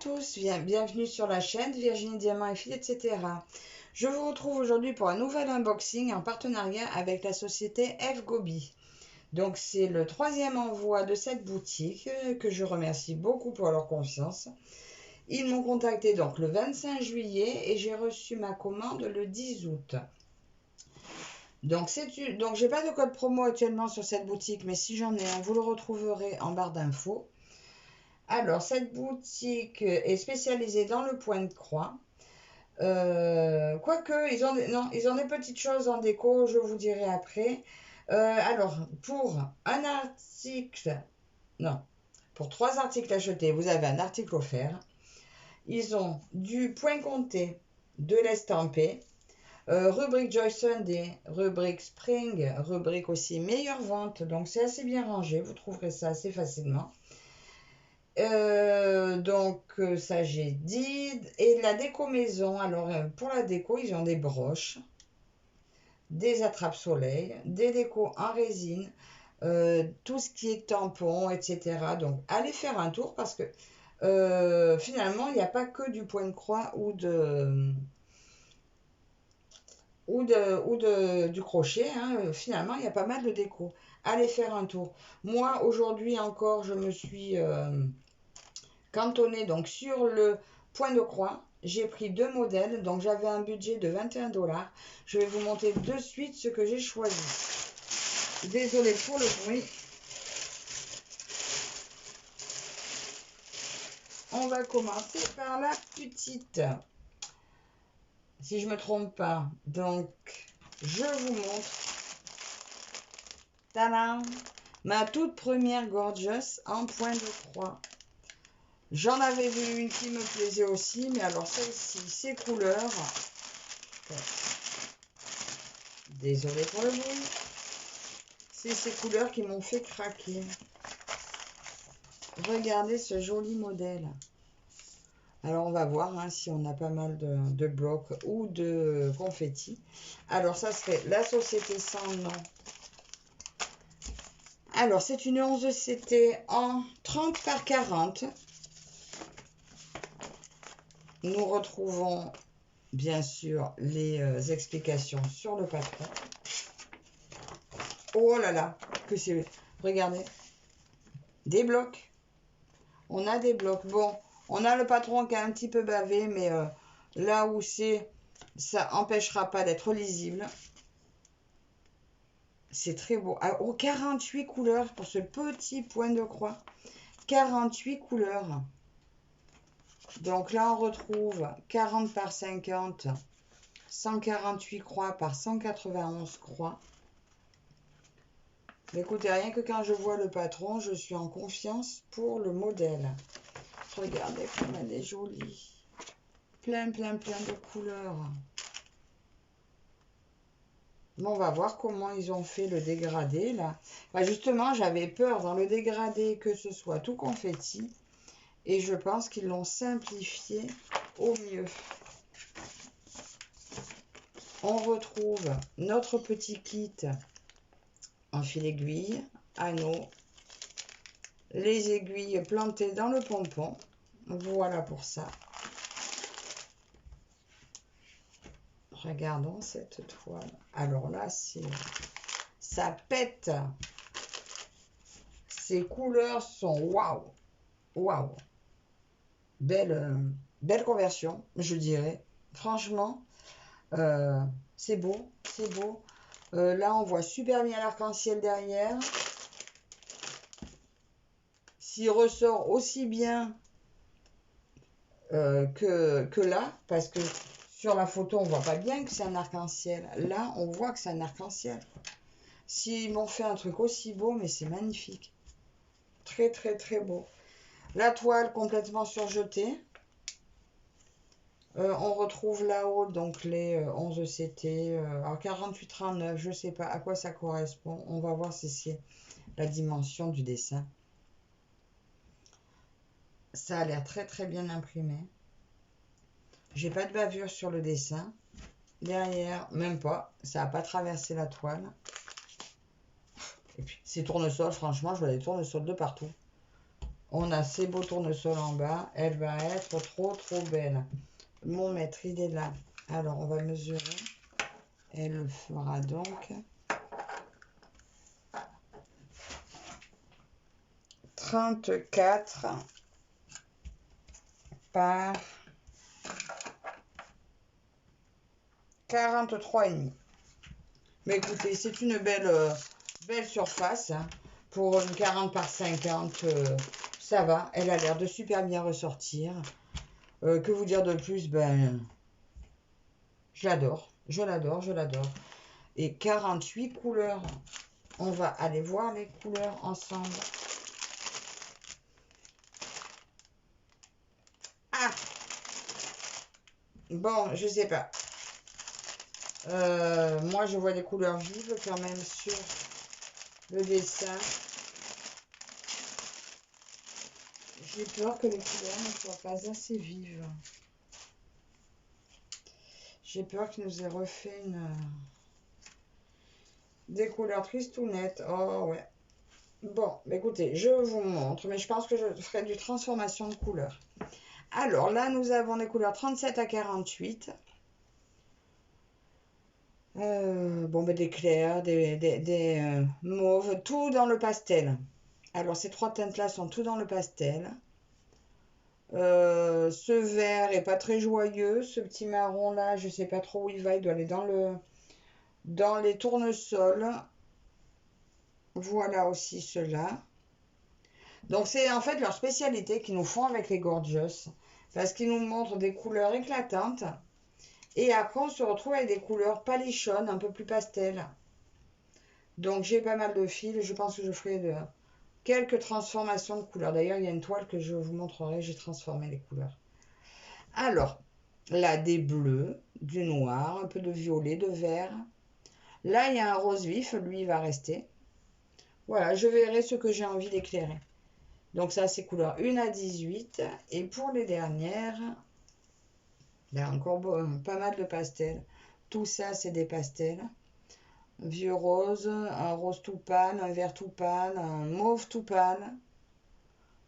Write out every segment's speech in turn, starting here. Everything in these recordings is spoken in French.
tous, bienvenue sur la chaîne Virginie Diamant et Fil, etc. Je vous retrouve aujourd'hui pour un nouvel unboxing en partenariat avec la société F-Gobi. Donc c'est le troisième envoi de cette boutique que je remercie beaucoup pour leur confiance. Ils m'ont contacté donc le 25 juillet et j'ai reçu ma commande le 10 août. Donc j'ai pas de code promo actuellement sur cette boutique, mais si j'en ai un, vous le retrouverez en barre d'infos. Alors, cette boutique est spécialisée dans le point de croix. Quoique, ils ont des petites choses en déco, je vous dirai après. Alors, pour un article, non, pour 3 articles achetés, vous avez un article offert. Ils ont du point compté, de l'estampé, rubrique Joy Sunday, rubrique Spring, rubrique aussi meilleure vente. Donc, c'est assez bien rangé, vous trouverez ça assez facilement. Ça j'ai dit. Et la déco maison, alors pour la déco ils ont des broches, des attrape-soleil, des décos en résine, tout ce qui est tampon, etc. Donc allez faire un tour parce que finalement il n'y a pas que du point de croix ou du crochet, hein. Finalement il y a pas mal de déco. Allez faire un tour. Moi aujourd'hui encore je me suis cantonné donc sur le point de croix. J'ai pris 2 modèles, donc j'avais un budget de 21 $. Je vais vous montrer de suite ce que j'ai choisi. Désolée pour le bruit. On va commencer par la petite. Si je ne me trompe pas. Donc, je vous montre. Tadam! Ma toute première Gorgeous en point de croix. J'en avais vu une qui me plaisait aussi, mais alors celle-ci, ces couleurs, désolée pour le bruit, c'est ces couleurs qui m'ont fait craquer. Regardez ce joli modèle. Alors on va voir hein, si on a pas mal de blocs ou de confettis. Alors ça serait la société sans nom. Alors c'est une 11 CT en 30 par 40. Nous retrouvons bien sûr les explications sur le patron. Oh là là, que c'est... Regardez. Des blocs. On a des blocs. Bon, on a le patron qui est un petit peu bavé, mais là où c'est, ça n'empêchera pas d'être lisible. C'est très beau. Ah, oh, 48 couleurs pour ce petit point de croix. 48 couleurs. Donc là, on retrouve 40 par 50, 148 croix par 191 croix. Mais écoutez, rien que quand je vois le patron, je suis en confiance pour le modèle. Regardez comme elle est jolie. Plein de couleurs. Bon, on va voir comment ils ont fait le dégradé, là. Bah, justement, j'avais peur dans le dégradé que ce soit tout confetti. Et je pense qu'ils l'ont simplifié au mieux. On retrouve notre petit kit en fil aiguille, anneau, les aiguilles plantées dans le pompon. Voilà pour ça. Regardons cette toile. Alors là, ça pète. Ces couleurs sont waouh. Waouh. Belle conversion, je dirais. Franchement, c'est beau, c'est beau. Là, on voit super bien l'arc-en-ciel derrière. S'il ressort aussi bien que là, parce que sur la photo, on voit pas bien que c'est un arc-en-ciel. Là, on voit que c'est un arc-en-ciel. S'ils m'ont fait un truc aussi beau, mais c'est magnifique. Très beau. La toile complètement surjetée. On retrouve là-haut donc les 11 CT, alors 48-39, je ne sais pas à quoi ça correspond. On va voir si c'est la dimension du dessin. Ça a l'air très bien imprimé. J'ai pas de bavure sur le dessin. Derrière, même pas. Ça n'a pas traversé la toile. Et puis, ces tournesols, franchement, je vois des tournesols de partout. On a ces beaux tournesols en bas. Elle va être trop belle. Mon mètre, il est là. Alors, on va mesurer. Elle fera donc 34 par 43,5. Mais écoutez, c'est une belle surface. Hein. Pour une 40 par 50, ça va. Elle a l'air de super bien ressortir. Que vous dire de plus? Ben, je l'adore. Je l'adore, je l'adore. Et 48 couleurs. On va aller voir les couleurs ensemble. Ah! Bon, je sais pas. Moi, je vois des couleurs vives quand même sur le dessin. J'ai peur que les couleurs ne soient pas assez vives. J'ai peur qu'il nous ait refait des couleurs tristounettes. Oh ouais. Bon, écoutez, je vous montre, mais je pense que je ferai du transformation de couleurs. Alors là, nous avons les couleurs 37 à 48. Bon, ben, des clairs, des mauves, tout dans le pastel. Alors, ces trois teintes-là sont tout dans le pastel. Ce vert est pas très joyeux. Ce petit marron-là, je sais pas trop où il va. Il doit aller dans les tournesols. Voilà aussi ceux-là. Donc, c'est en fait leur spécialité qu'ils nous font avec les Gorgeous. Parce qu'ils nous montrent des couleurs éclatantes. Et après, on se retrouve avec des couleurs palichonnes, un peu plus pastel. Donc, j'ai pas mal de fils. Je pense que je ferai quelques transformations de couleurs. D'ailleurs, il y a une toile que je vous montrerai. J'ai transformé les couleurs. Alors, là, des bleus, du noir, un peu de violet, de vert. Là, il y a un rose vif. Lui, il va rester. Voilà, je verrai ce que j'ai envie d'éclairer. Donc, ça, c'est couleurs 1 à 18. Et pour les dernières, il y a encore pas mal de pastels. Tout ça, c'est des pastels. Vieux rose, un rose tout pâle, un vert tout pâle, un mauve tout pâle.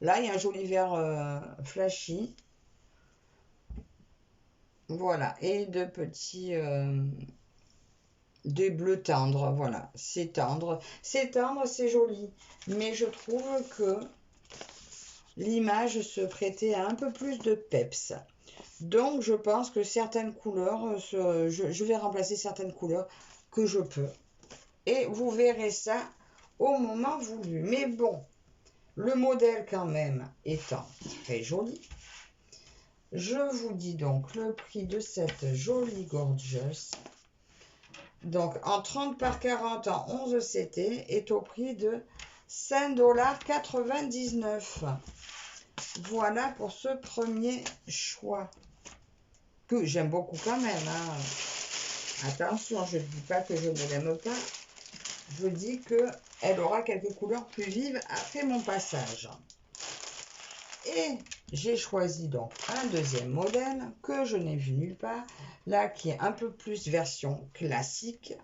Là, il y a un joli vert flashy. Voilà, et de petits... des bleus tendres, voilà. C'est tendre, c'est joli. Mais je trouve que l'image se prêtait à un peu plus de peps. Donc, je pense que certaines couleurs, je vais remplacer certaines couleurs que je peux. Et vous verrez ça au moment voulu. Mais bon, le modèle quand même étant très joli. Je vous dis donc le prix de cette jolie Gorgeous. Donc en 30 par 40 en 11 CT est au prix de 5,99 $. Voilà pour ce premier choix. Que j'aime beaucoup quand même. Hein. Attention, je ne dis pas que je ne l'aime pas. Je dis qu'elle aura quelques couleurs plus vives après mon passage. Et j'ai choisi donc un deuxième modèle que je n'ai vu nulle part. Là, qui est un peu plus version classique.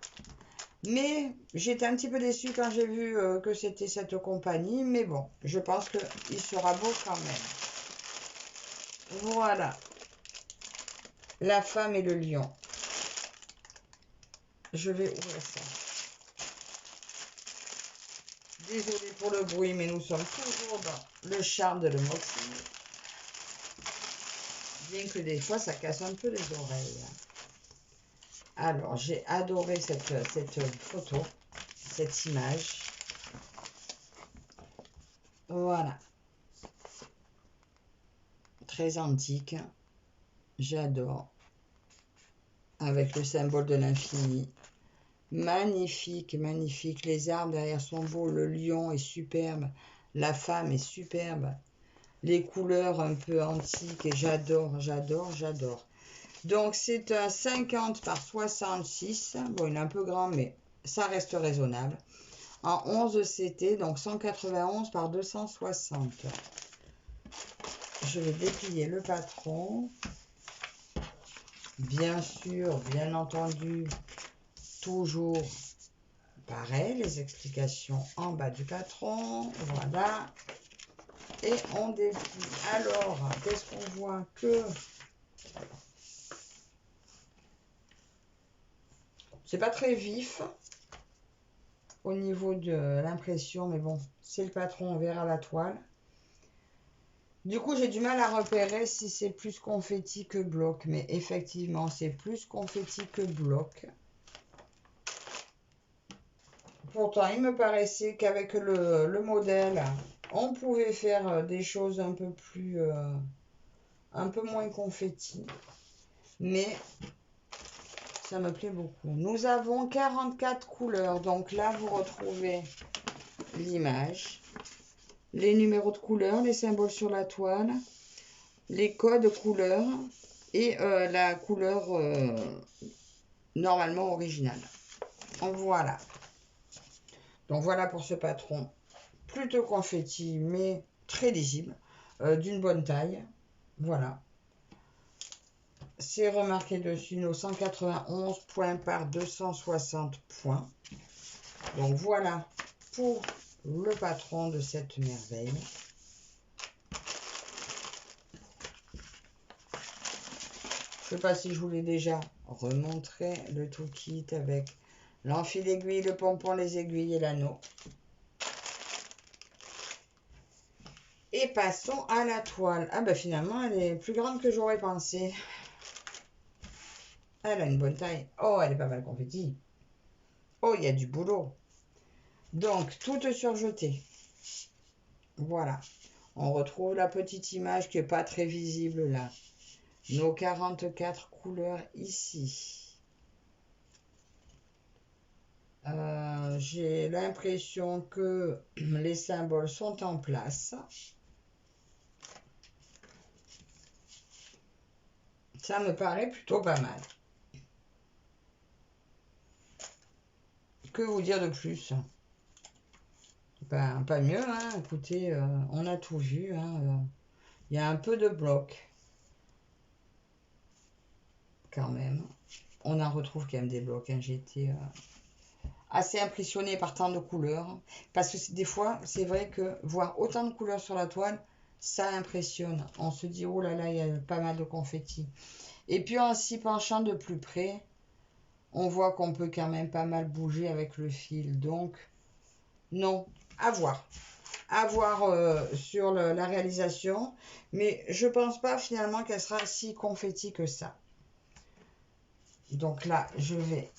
Mais j'étais un petit peu déçue quand j'ai vu que c'était cette compagnie. Mais bon, je pense qu'il sera beau quand même. Voilà. La femme et le lion. Je vais ouvrir ça. Désolée pour le bruit, mais nous sommes toujours dans le charme de l'unboxing. Bien que des fois, ça casse un peu les oreilles. Alors, j'ai adoré cette photo, cette image. Voilà. Très antique. J'adore. Avec le symbole de l'infini. Magnifique, magnifique. Les arbres derrière sont beaux. Le lion est superbe. La femme est superbe. Les couleurs un peu antiques. Et j'adore, j'adore, j'adore. Donc, c'est un 50 par 66. Bon, il est un peu grand, mais ça reste raisonnable. En 11 CT, donc 191 par 260. Je vais déplier le patron. Bien sûr, bien entendu, toujours pareil, les explications en bas du patron. Voilà. et on déplie. Alors, qu'est-ce qu'on voit? Que c'est pas très vif au niveau de l'impression, mais bon, c'est le patron, on verra la toile. Du coup, j'ai du mal à repérer si c'est plus confetti que bloc, mais effectivement, c'est plus confetti que bloc. Pourtant, il me paraissait qu'avec le modèle, on pouvait faire des choses un peu plus, un peu moins confetti, mais ça me plaît beaucoup. Nous avons 44 couleurs, donc là, vous retrouvez l'image, les numéros de couleurs, les symboles sur la toile, les codes couleurs et la couleur normalement originale. Voilà. Donc voilà pour ce patron. Plutôt confetti, mais très lisible, d'une bonne taille. Voilà. C'est remarqué dessus nos 191 points par 260 points. Donc voilà pour le patron de cette merveille. Je ne sais pas si je vous l'ai déjà remontré, le tout kit avec l'enfil aiguille, le pompon, les aiguilles et l'anneau. Et passons à la toile. Ah ben finalement, elle est plus grande que j'aurais pensé. Elle a une bonne taille. Oh, elle est pas mal confetti. Oh, il y a du boulot. Donc, toute surjetée. Voilà. On retrouve la petite image qui n'est pas très visible là. Nos 44 couleurs ici. J'ai l'impression que les symboles sont en place. Ça me paraît plutôt pas mal. Que vous dire de plus? Ben, pas mieux, hein. Écoutez, on a tout vu. Hein. Il y a un peu de bloc. Quand même. On en retrouve quand même des blocs. Hein. J'ai été assez impressionnée par tant de couleurs. Parce que des fois, c'est vrai que voir autant de couleurs sur la toile, ça impressionne. On se dit, oh là là, il y a pas mal de confettis. Et puis en s'y penchant de plus près, on voit qu'on peut quand même pas mal bouger avec le fil. Donc, non, à voir. À voir sur la réalisation. Mais je pense pas finalement qu'elle sera si confetti que ça. Donc là, je vais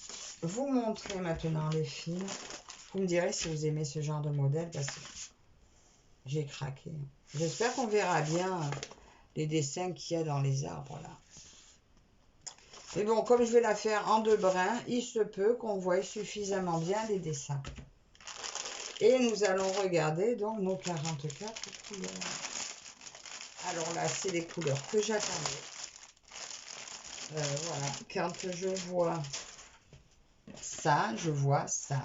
vous montrer maintenant les fils. Vous me direz si vous aimez ce genre de modèle parce que j'ai craqué. J'espère qu'on verra bien les dessins qu'il y a dans les arbres là. Mais bon, comme je vais la faire en deux brins, il se peut qu'on voie suffisamment bien les dessins. Et nous allons regarder donc nos 44 couleurs. Alors là, c'est les couleurs que j'attendais. Voilà, quand je vois ça, je vois ça.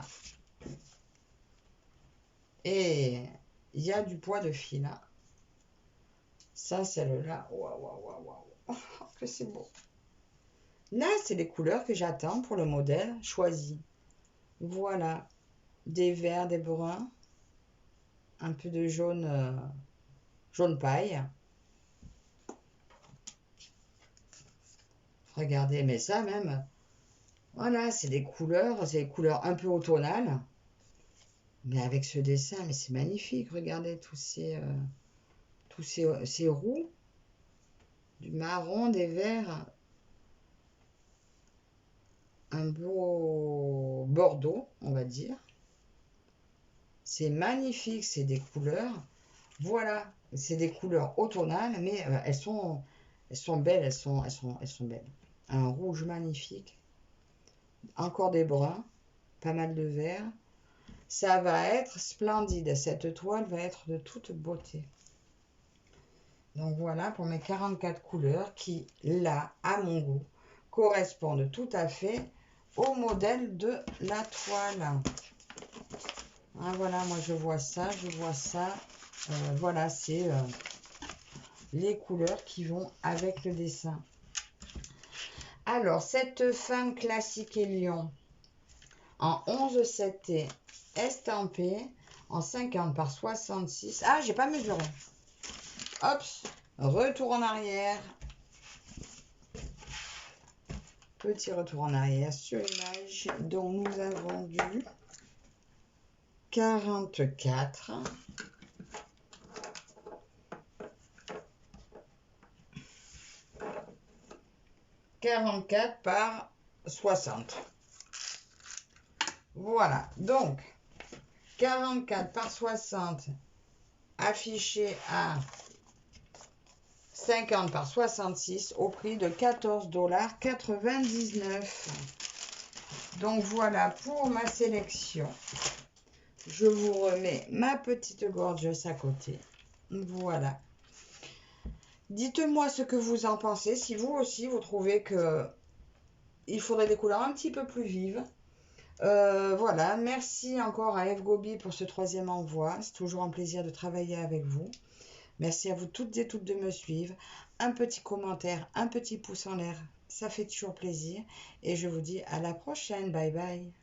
Et il y a du poids de fil. Hein. Ça, celle-là, waouh, waouh, waouh, waouh, que c'est beau. Là, c'est les couleurs que j'attends pour le modèle choisi. Voilà, des verts, des bruns, un peu de jaune, jaune paille. Regardez, mais ça même, voilà, c'est des couleurs un peu automnales. Mais avec ce dessin, mais c'est magnifique. Regardez tous ces roux, du marron, des verts, un beau bordeaux, on va dire. C'est magnifique, c'est des couleurs. Voilà, c'est des couleurs automnales, mais elles sont belles, elles sont belles. Un rouge magnifique, encore des bruns, pas mal de vert. Ça va être splendide, cette toile va être de toute beauté. Donc voilà pour mes 44 couleurs qui, là, à mon goût, correspondent tout à fait au modèle de la toile. Ah, voilà, moi je vois ça, voilà, c'est les couleurs qui vont avec le dessin. Alors, cette femme classique et lion en 11,7 estampée en 50 par 66. Ah, j'ai pas mesuré. Hop, retour en arrière. Petit retour en arrière sur l'image. Donc nous avons du 44. 44 par 60. Voilà, donc 44 par 60 affiché à 50 par 66 au prix de 14,99 $. Donc voilà pour ma sélection. Je vous remets ma petite gorgeuse à côté. Voilà. Dites-moi ce que vous en pensez, si vous aussi vous trouvez que il faudrait des couleurs un petit peu plus vives. Voilà, merci encore à FGobi pour ce 3e envoi. C'est toujours un plaisir de travailler avec vous. Merci à vous toutes et toutes de me suivre. Un petit commentaire, un petit pouce en l'air, ça fait toujours plaisir. Et je vous dis à la prochaine. Bye bye.